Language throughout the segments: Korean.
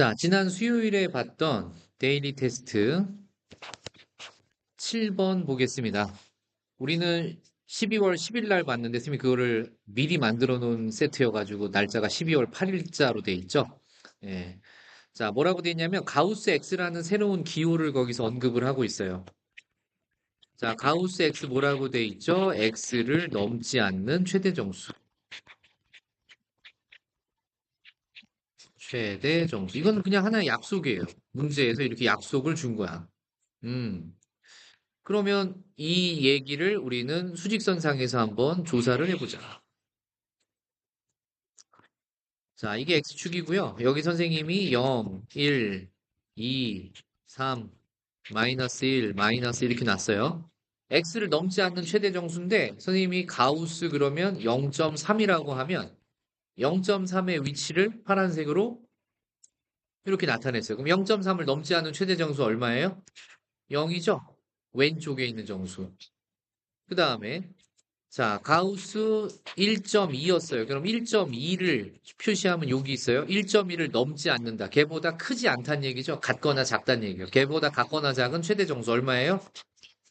자, 지난 수요일에 봤던 데일리 테스트 7번 보겠습니다. 우리는 12월 10일 날 봤는데, 선생님이 그거를 미리 만들어 놓은 세트여가지고, 날짜가 12월 8일자로 돼 있죠? 예. 자, 뭐라고 돼 있냐면, 가우스 X라는 새로운 기호를 거기서 언급을 하고 있어요. 자, 가우스 X 뭐라고 돼 있죠? X를 넘지 않는 최대 정수. 최대 정수. 이건 그냥 하나의 약속이에요. 문제에서 이렇게 약속을 준 거야. 음. 그러면 이 얘기를 우리는 수직선상에서 한번 조사를 해보자. 자, 이게 X축이고요. 여기 선생님이 0, 1, 2, 3, 마이너스 1, 마이너스 이렇게 놨어요. X를 넘지 않는 최대 정수인데 선생님이 가우스 그러면 0.3이라고 하면 0.3의 위치를 파란색으로 이렇게 나타냈어요. 그럼 0.3을 넘지 않는 최대 정수 얼마예요? 0이죠? 왼쪽에 있는 정수. 그 다음에 자, 가우스 1.2였어요. 그럼 1.2를 표시하면 여기 있어요. 1.2를 넘지 않는다. 걔보다 크지 않다는 얘기죠. 같거나 작다는 얘기예요. 걔보다 같거나 작은 최대 정수 얼마예요?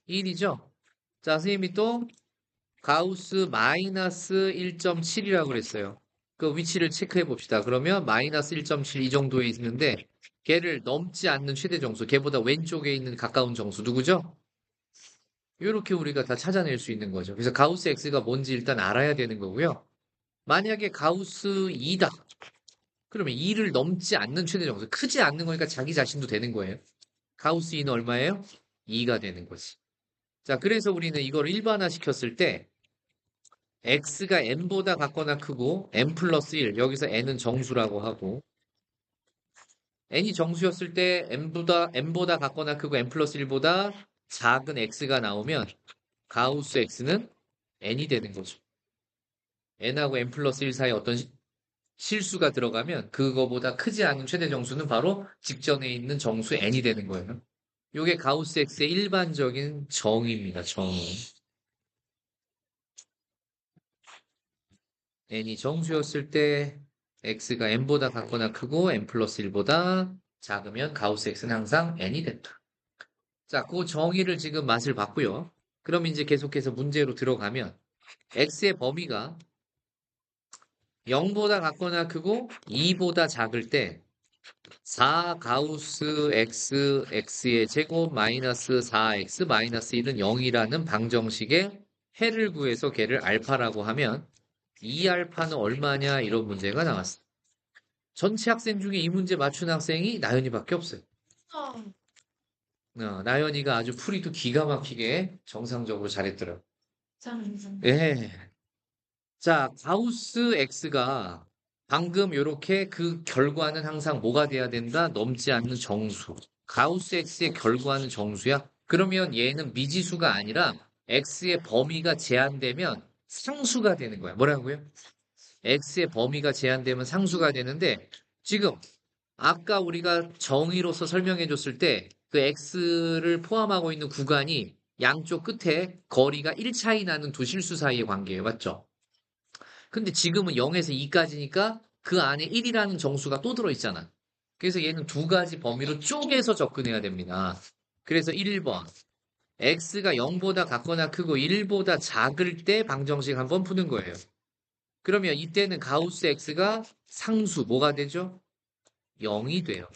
1이죠. 자, 선생님이 또 가우스 마이너스 1.7이라고 그랬어요. 그 위치를 체크해 봅시다. 그러면 마이너스 1.7 이 정도에 있는데 걔를 넘지 않는 최대 정수, 걔보다 왼쪽에 있는 가까운 정수 누구죠? 이렇게 우리가 다 찾아낼 수 있는 거죠. 그래서 가우스 X가 뭔지 일단 알아야 되는 거고요. 만약에 가우스 2다. 그러면 2를 넘지 않는 최대 정수. 크지 않는 거니까 자기 자신도 되는 거예요. 가우스 2는 얼마예요? 2가 되는 거지. 자, 그래서 우리는 이걸 일반화 시켰을 때 x가 n보다 같거나 크고 n 플러스 1. 여기서 n은 정수라고 하고 n이 정수였을 때 n보다 같거나 크고 n 플러스 1보다 작은 x가 나오면 가우스 x는 n이 되는 거죠. n하고 n 플러스 1 사이에 어떤 실수가 들어가면 그거보다 크지 않은 최대 정수는 바로 직전에 있는 정수 n이 되는 거예요. 이게 가우스 X의 일반적인 정의입니다. 정의. n이 정수였을 때 x가 n보다 같거나 크고 n 플러스 1보다 작으면 가우스 X는 항상 n이 된다. 자, 그 정의를 지금 맛을 봤고요. 그럼 이제 계속해서 문제로 들어가면 x의 범위가 0보다 같거나 크고 2보다 작을 때 4 가우스 x x의 제곱 마이너스 4x 마이너스 1은 0이라는 방정식의 해를 구해서 걔를 알파라고 하면 이 알파는 얼마냐 이런 문제가 나왔어. 전체 학생 중에 이 문제 맞춘 학생이 나연이밖에 없어요. 나연이가 아주 풀이도 기가 막히게 정상적으로 잘했더라고. 예. 자, 가우스 x가 방금 이렇게 그 결과는 항상 뭐가 돼야 된다? 넘지 않는 정수. 가우스 x의 결과는 정수야? 그러면 얘는 미지수가 아니라 x의 범위가 제한되면 상수가 되는 거야. 뭐라고요? x의 범위가 제한되면 상수가 되는데 지금 아까 우리가 정의로서 설명해 줬을 때 그 x를 포함하고 있는 구간이 양쪽 끝에 거리가 1 차이 나는 두 실수 사이의 관계예요. 맞죠? 근데 지금은 0에서 2까지니까 그 안에 1이라는 정수가 또 들어있잖아. 그래서 얘는 두 가지 범위로 쪼개서 접근해야 됩니다. 그래서 1번. x가 0보다 같거나 크고 1보다 작을 때 방정식 한번 푸는 거예요. 그러면 이때는 가우스 x가 상수, 뭐가 되죠? 0이 돼요.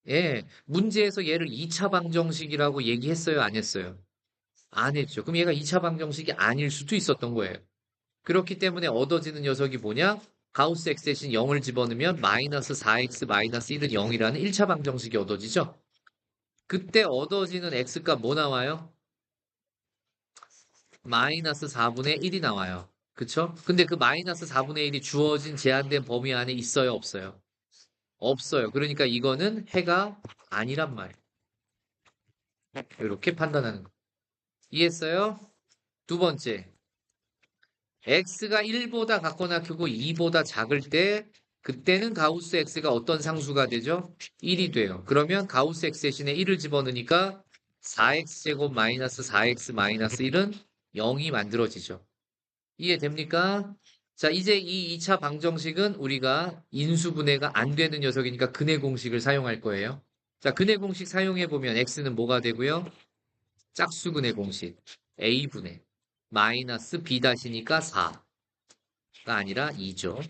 예, 문제에서 얘를 2차 방정식이라고 얘기했어요, 안 했어요? 안 했죠. 그럼 얘가 2차 방정식이 아닐 수도 있었던 거예요. 그렇기 때문에 얻어지는 녀석이 뭐냐? 가우스 x 대신 0을 집어넣으면 마이너스 4x 마이너스 1은 0이라는 1차 방정식이 얻어지죠? 그때 얻어지는 x값 뭐 나와요? 마이너스 4분의 1이 나와요. 그쵸? 근데 그 마이너스 4분의 1이 주어진 제한된 범위 안에 있어요, 없어요? 없어요. 그러니까 이거는 해가 아니란 말이에요. 이렇게 판단하는 거. 이해했어요? 두 번째. x가 1보다 같거나 크고 2보다 작을 때 그때는 가우스 x가 어떤 상수가 되죠? 1이 돼요. 그러면 가우스 x 대신에 1을 집어넣으니까 4x제곱 마이너스 4x 마이너스 1은 0이 만들어지죠. 이해됩니까? 자, 이제 이 2차 방정식은 우리가 인수분해가 안 되는 녀석이니까 근해 공식을 사용할 거예요. 자, 근해 공식 사용해 보면 x는 뭐가 되고요? 짝수근해 공식 a분의 마이너스 b 다시니까 4가 아니라 2죠.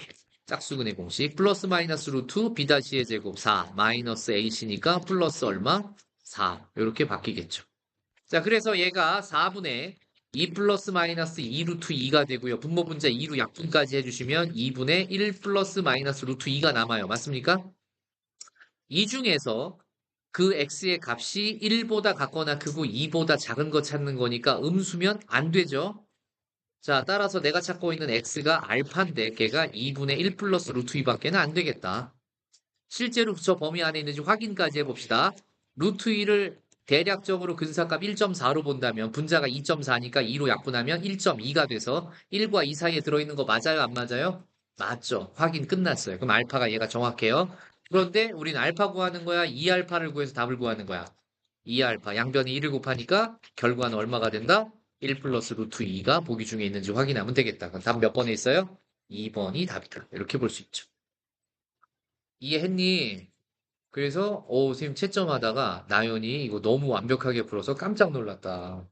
짝수근해 공식 플러스 마이너스 루트 b 다시의 제곱 4 마이너스 ac니까 플러스 얼마? 4 이렇게 바뀌겠죠. 자, 그래서 얘가 4분의 2 플러스 마이너스 2 루트 2가 되고요. 분모 분자 2로 약분까지 해주시면 2분의 1 플러스 마이너스 루트 2가 남아요. 맞습니까? 이 중에서 그 x의 값이 1보다 같거나 크고 2보다 작은 거 찾는 거니까 음수면 안 되죠. 자, 따라서 내가 찾고 있는 x가 알파인데 걔가 2분의 1 플러스 루트 2밖에는 안 되겠다. 실제로 저 범위 안에 있는지 확인까지 해봅시다. 루트 2를 대략적으로 근사값 1.4로 본다면 분자가 2.4니까 2로 약분하면 1.2가 돼서 1과 2 사이에 들어있는 거 맞아요? 안 맞아요? 맞죠. 확인 끝났어요. 그럼 알파가 얘가 정확해요. 그런데 우린 알파 구하는 거야? 2알파를 구해서 답을 구하는 거야? 2알파. 양변이 1을 곱하니까 결과는 얼마가 된다? 1 플러스 루트 2가 보기 중에 있는지 확인하면 되겠다. 그럼 답 몇 번에 있어요? 2번이 답이다. 이렇게 볼 수 있죠. 이해했니? 그래서 선생님 채점하다가 나연이 이거 너무 완벽하게 풀어서 깜짝 놀랐다.